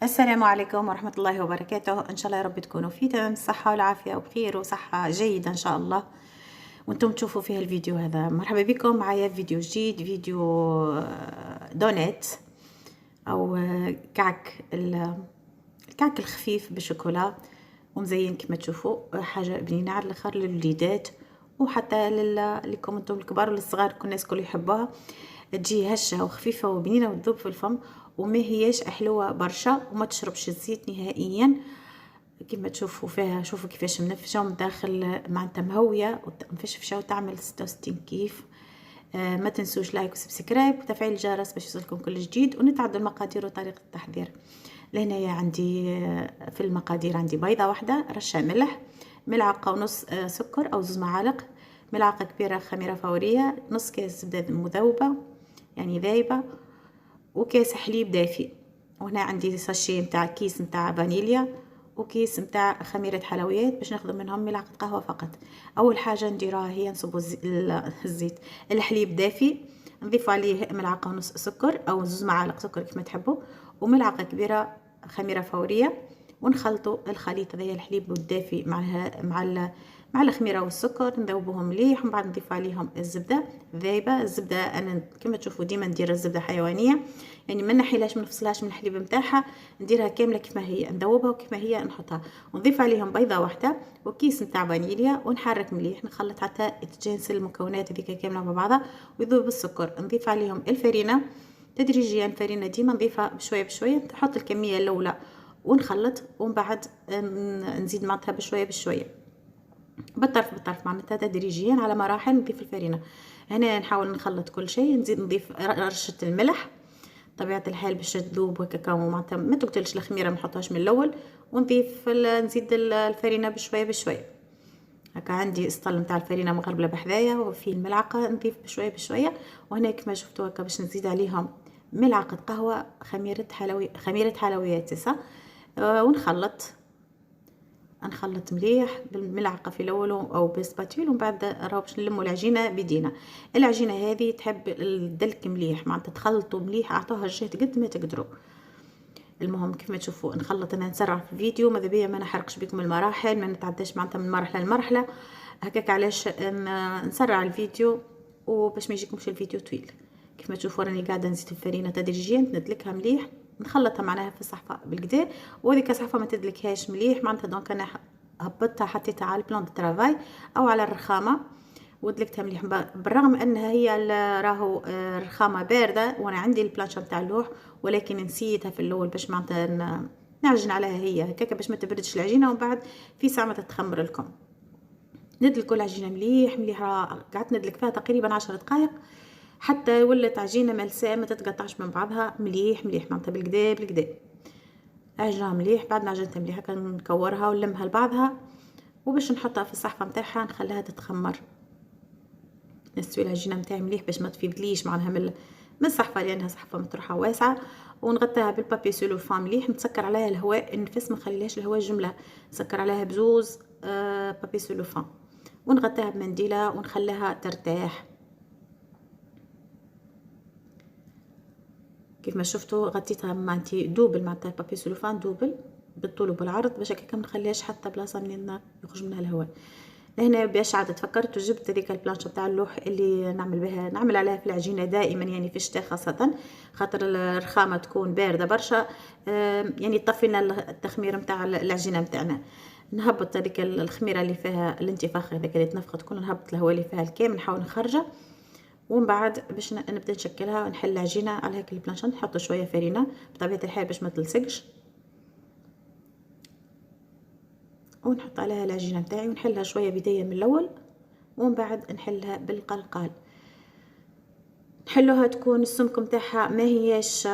السلام عليكم ورحمة الله وبركاته. إن شاء الله يا رب تكونوا في تمام الصحة والعافية وبخير وصحة جيدة إن شاء الله، وانتم تشوفوا فيها الفيديو هذا. مرحبا بكم معايا في فيديو جديد، فيديو دونات أو الكعك الخفيف بالشوكولا ومزين كما تشوفوا، حاجة بنينة على الآخر للوليدات وحتى لكم انتم الكبار والصغار، كل الناس كل يحبوها. تجي هشة وخفيفة وبنينة وتذوب في الفم، وما هياش حلوة برشا وما تشربش الزيت نهائيا. كما تشوفوا فيها، شوفوا كيفاش منفشه ومن داخل معناتها مهويه ومفشفشه وتعمل 66 كيف. ما تنسوش لايك وسبسكرايب وتفعيل الجرس باش يوصلكم كل جديد. ونتعدوا المقادير وطريقه التحضير. لهنايا عندي في المقادير عندي بيضه واحده، رشه ملح، ملعقه ونص سكر او 2 معالق، ملعقه كبيره خميره فوريه، نص كاس زبده مذوبه يعني ذايبه، وكاس حليب دافي. وهنا عندي ساشي نتاع كيس نتاع فانيليا وكيس نتاع خميره حلويات باش ناخذ منهم ملعقه قهوه فقط. اول حاجه نديروها هي نصبوا الزيت الحليب دافي، نضيف عليه ملعقه ونص سكر او 2 معالق سكر كما تحبوا، وملعقه كبيره خميره فوريه، ونخلطوا الخليط هذايا الحليب والدافي مع الخميره والسكر، نذوبوهم مليح. ومن بعد نضيف عليهم الزبده ذايبه. الزبده انا كما تشوفوا ديما ندير الزبده حيوانيه، يعني ما نحيلهاش ما نفصلهاش من الحليب نتاعها، نديرها كامله كما هي، نذوبها وكما هي نحطها. ونضيف عليهم بيضه واحده وكيس نتاع فانيليا، ونحرك مليح، نخلط حتى تتجانس المكونات هذيك كامله مع بعضها ويذوب السكر. نضيف عليهم الفرينه تدريجيا، الفرينه ديما نضيفها بشويه بشويه، نحط الكميه الاولى ونخلط، ومن بعد نزيد معناتها بشويه بشويه، بالطرف معناتها تدريجيا على مراحل. نضيف الفرينه. هنا نحاول نخلط كل شيء، نزيد نضيف رشه الملح طبيعه الحال باش تذوب وكاكاو، معناتها ما تقتلش الخميره، ما نحطهاش من الاول. نزيد الفرينه بشويه بشويه. هكا عندي اسطل نتاع الفرينه مغربله بحذايا وفيه الملعقه، نضيف بشويه بشويه. وهنا كما شفتوا هكا باش نزيد عليهم ملعقه قهوه خميره حلويات ونخلط مليح بالملعقه في الاول او بسباتيل، ومن بعد راهو باش نلموا العجينه بيدينا. العجينه هذه تحب الدلك مليح، معناتها تخلطوا مليح، اعطوها الجهد قد ما تقدروا. المهم كيف تشوفوا نخلط، انا نسرع في الفيديو ماذا بيا ما نحرقش بكم المراحل، ما نتعداش معناتها من مرحله لمرحله هكاك، علاش نسرع الفيديو وباش ما يجيكمش الفيديو طويل. كيف ما تشوفوا راني قاعده نزيد الفرينه تدريجيا، ندلكها مليح، نخلطها معناها في الصحفه بالكدا، وهذيك الصحفه ما تدلكهاش مليح معناتها. دونك انا هبطتها حطيتها على البلان دو ترافاي او على الرخامه ودلكتها مليح، بالرغم انها هي راهو الرخامه بارده وانا عندي البلانشا نتاع اللوح، ولكن نسيتها في الاول باش معناتها نعجن عليها هي هكاك باش ما تبردش العجينه، ومن بعد في ساعه ما تتخمر لكم. ندلكوا العجينه مليح مليح، قعدت ندلك فيها تقريبا 10 دقائق حتى ولات عجينه ملساء ما تتقطعش من بعضها، مليح مليح معناتها بالكدا بالكدا. عجنها مليح، بعد ما عجنتها مليح هكا نكورها ونلمها لبعضها، وباش نحطها في الصحفه نتاعها نخليها تتخمر. نسوي العجينه نتاعي مليح باش ما تفيدليش معناها من الصحفه، لانها صحفه مطروحه واسعه. ونغطيها بالبابي سولوفان مليح، نسكر عليها الهواء النفس، ما نخليهاش الهواء جمله، نسكر عليها بزوز بابي سولوفان، ونغطيها بمنديله ونخليها ترتاح. كيف ما شفتوا غطيتها معناتها دوبل، معناتها البابي سولوفان دوبل بالطول وبالعرض باش هكاك ما نخليهاش حتى بلاصه منين يخرج منها الهواء. لهنا باش عاد تفكرت وجبت هذيك البلانشة تاع اللوح اللي نعمل عليها في العجينه دائما، يعني في الشتاء خاصه خاطر الرخامه تكون بارده برشا، يعني طفينا التخمير نتاع العجينه نتاعنا. نهبط هذيك الخميره اللي فيها الانتفاخ هذاك اللي تنفخت كل، نهبط الهواء اللي فيها الكامل، نحاول نخرجه. ومن بعد باش نبدا نشكلها ونحل العجينه على هيك البلانشة، نحط شويه فرينه بطبيعه الحال باش ما تلصقش، ونحط عليها العجينه نتاعي ونحلها شويه بدايه من الاول، ومن بعد نحلها بالقلقال. نحلوها تكون السمك نتاعها ما هياش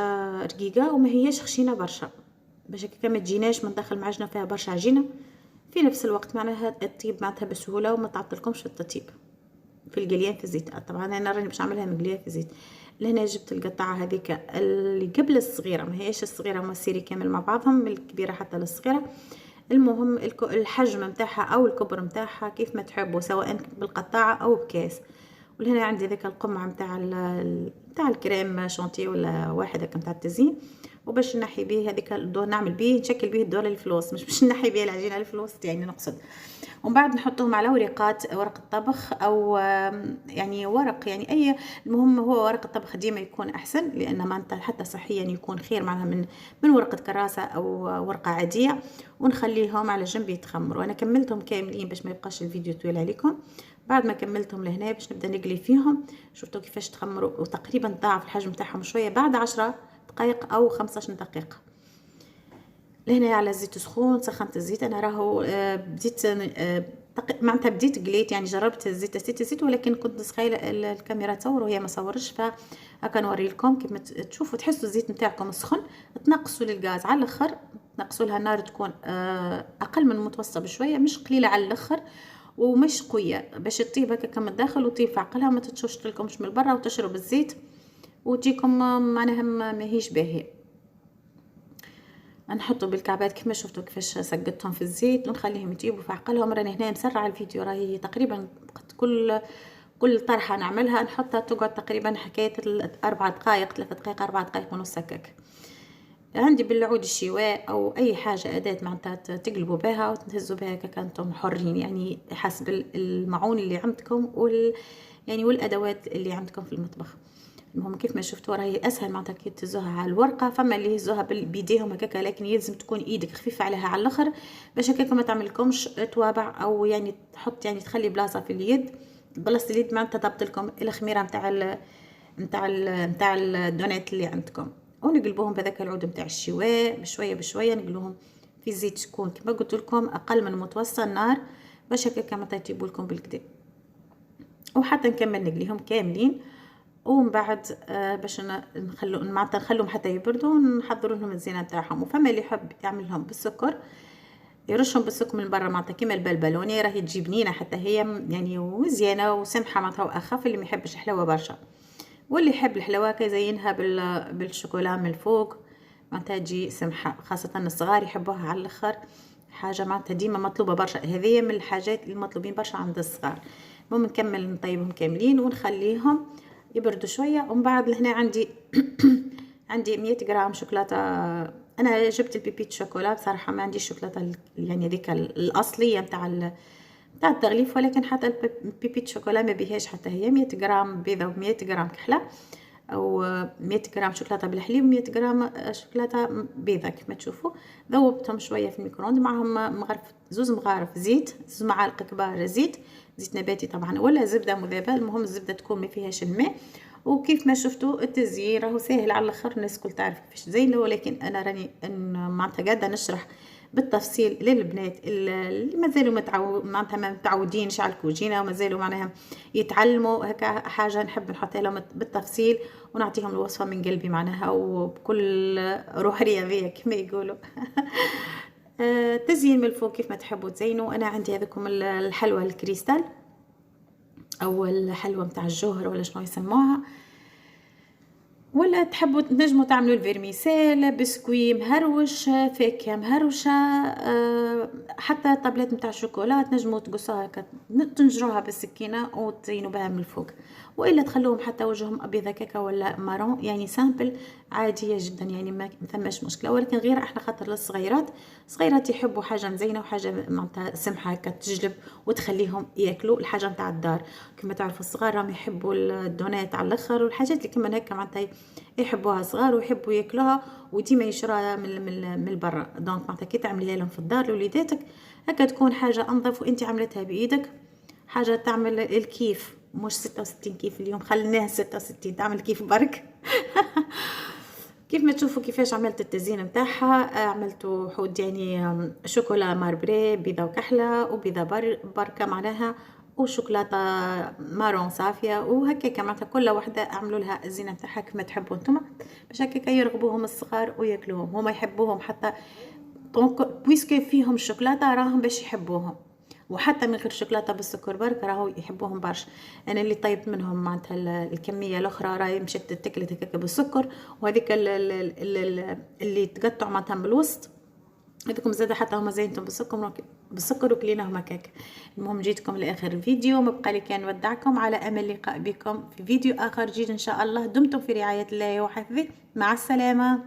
رقيقه وما هياش خشينه برشا، باش هكا ما تجيناش من داخل معجنه فيها برشا عجينه، في نفس الوقت معناها تطيب معناتها بسهوله وما تعطلكمش في التطيب في القليان في الزيت. طبعا انا راني باش نعملها مقليه في الزيت. لهنا جبت القطعه هذيك اللي قبل الصغيره، ما هياش الصغيره هما السيري كامل مع بعضهم، من الكبيره حتى للصغيره. المهم الحجم نتاعها او الكبر نتاعها كيف ما تحبوا، سواء بالقطاعه او بكاس. ولهنا عندي ذاك القمع نتاع الكريم شانتيه ولا واحد هكا نتاع التزيين، وباش نحي به هذيك الدور، نعمل به نشكل به الدور اللي في الوسط، مش باش نحي به العجينه اللي في الوسط يعني نقصد. ومن بعد نحطهم على ورق الطبخ او يعني ورق يعني اي، المهم هو ورق الطبخ ديما يكون احسن، لان معناتها حتى صحيا يكون خير معناها من ورقه كراسه او ورقه عاديه. ونخليهم على جنب يتخمروا. انا كملتهم كاملين باش ما يبقاش الفيديو طويل عليكم. بعد ما كملتهم لهنا باش نبدا نقلي فيهم. شفتوا كيفاش تخمروا، وتقريبا ضاعف الحجم تاعهم شويه بعد 10 دقائق او 15 دقيقه. لهنا على الزيت سخون، سخنت الزيت انا راهو بديت معناتها بديت قليت يعني جربت الزيت الزيت، ولكن كنت سخايله الكاميرا تصور وهي ما صورش، فهكا نوري لكم كيف ما تشوفوا تحسوا الزيت نتاعكم سخن. تنقصوا للغاز على الاخر، تنقصوا لها النار تكون اقل من المتوسطه بشويه، مش قليله على الاخر ومش قويه، باش تطيب هكا من الداخل وتطيب في عقلها، ما تتشوش لكمش من برا وتشرب الزيت وتجيكم معناها ماهيش باهيه. نحطوا بالكعبات كما شفتوا كيفاش سقطتهم في الزيت، ونخليهم يطيبوا في عقلهم. راني هنا مسرعه الفيديو، راهي تقريبا كل طرحه نعملها نحطها تقعد تقريبا حكايه 4 دقائق 3 دقائق 4 دقائق ونص هكاك. عندي بالعود الشواء او اي حاجه اداه معناتها تقلبوا بها وتهزوا بها هكا، انتم حرين يعني حسب المعون اللي عندكم يعني والادوات اللي عندكم في المطبخ. المهم كيف ما شفتوا راهي اسهل معناتها كي تهزوها على الورقه. فما اللي يهزوها بيديهم هكاك، لكن يلزم تكون ايدك خفيفه عليها على الاخر باش هكاك ما تعملكمش توابع، او يعني تحط يعني تخلي بلاصه في اليد، بلاصه اليد معناتها تضبط لكم الخميره نتاع الدونات اللي عندكم. ونقلبوهم بهذاك العود نتاع الشواء بشويه بشويه، نقلوهم في زيت تكون كما قلت لكم اقل من متوسط النار باش هكاك معناتها يطيبوا لكم بالكدا. وحتى نكمل نقليهم كاملين. ومن بعد باش نخلوهم حتى يبردوا ونحضروا لهم الزينه تاعهم. وفما اللي يحب يعمل لهم بالسكر، يرشهم بالسكر من برا معناتها كيما البلبلوني، راهي تجي بنينه حتى هي يعني ومزيانه وسمحه معناتها، واخف اللي ما يحبش الحلاوه برشا. واللي يحب الحلاوه كيزينها بالشوكولا من الفوق معناتها تجي سمحه، خاصه الصغار يحبوها على الاخر، حاجه معناتها ديما مطلوبه برشا، هذه من الحاجات المطلوبين برشا عند الصغار. المهم نكمل نطيبهم كاملين ونخليهم يبردوا شويه. ومن بعد لهنا عندي عندي 100 غرام شوكولاته. انا جبت البيبيت شوكولا بصراحه، ما عنديش شوكولاته يعني ذيك الاصليه نتاع التغليف، ولكن حتى البيبيت شوكولا ما بيهاش حتى هي 100 غرام بيضه و100 غرام كحله، او 100 غرام شوكولاته بالحليب و100 غرام شوكولاته بيضه كما تشوفوا. ذوبتهم شويه في الميكرووند معهم زوز مغارف زيت، زوز معالق كبار زيت نباتي طبعا ولا زبده مذابه، المهم الزبده تكون ما فيهاش الماء. وكيف ما شفتوا التزيين راهو ساهل على الاخر، الناس الكل تعرف كيفاش تزينه، ولكن انا راني معناتها قاعده نشرح بالتفصيل للبنات اللي مازالوا معناتها ما متعودينش على الكوجينه ومازالوا معناها يتعلموا هكا حاجه، نحب نحطها لهم بالتفصيل ونعطيهم الوصفه من قلبي معناها وبكل روح رياضيه كما يقولوا. تزيين من الفوق كيف ما تحبوا تزينوا. انا عندي هذوكم الحلوى الكريستال او الحلوى متاع الجوهر ولا شنو يسموها، ولا تحبوا تنجموا تعملوا الفيرميسيل، بسكوي مهروش، فاكهه مهروشه، حتى طابلات نتاع الشوكولا تنجموا تقصوها هكا تنجروها بالسكينه وتزينوا بها من الفوق، والا تخلوهم حتى وجههم ابيض هكاكا ولا مارون، يعني سامبل عاديه جدا يعني ما ثماش مشكله. ولكن غير احنا خاطر الصغيرات يحبوا حاجه مزينه وحاجه معناتها سمحه هكا تجلب وتخليهم ياكلوا الحاجه نتاع الدار. كما تعرفوا الصغار راهم يحبوا الدونات على الاخر والحاجات اللي كما هكا معناتها يحبوها صغار ويحبوا ياكلوها وديما يشراها من برا. دونك معناتها كي تعمليها لهم في الدار لوليداتك هكا تكون حاجه انظف وانت عملتها بايدك، حاجه تعمل الكيف، مش 66 كيف اليوم خليناها 66 تعمل كيف برك. كيف ما تشوفوا كيفاش عملت التزيين نتاعها، عملته حود يعني شوكولا ماربري بيضه وكحله وبيضه بركه معناها وشوكولاته مارون صافيه وهكاك معناتها كل وحده اعملوا لها الزينه نتاعها كما تحبوا انتم، باش هكاك يرغبوهم الصغار وياكلوهم هما يحبوهم حتى دونك بويسكو فيهم الشوكولاته راهم باش يحبوهم، وحتى من غير شوكولاته بالسكر برك راهو يحبوهم برشا. انا اللي طيبت منهم معناتها الكميه الاخرى راهي مشات تاكلت هكاك بالسكر، وهذيك اللي تقطع معناتها بالوسط هذوكم زاد حتى هما زينتهم بالسكر وكليناهم هكاك. المهم جيتكم لاخر الفيديو، ما بقى لي كان نودعكم على امل لقاء بكم في فيديو اخر جديد ان شاء الله. دمتم في رعايه الله وحفظه، مع السلامه.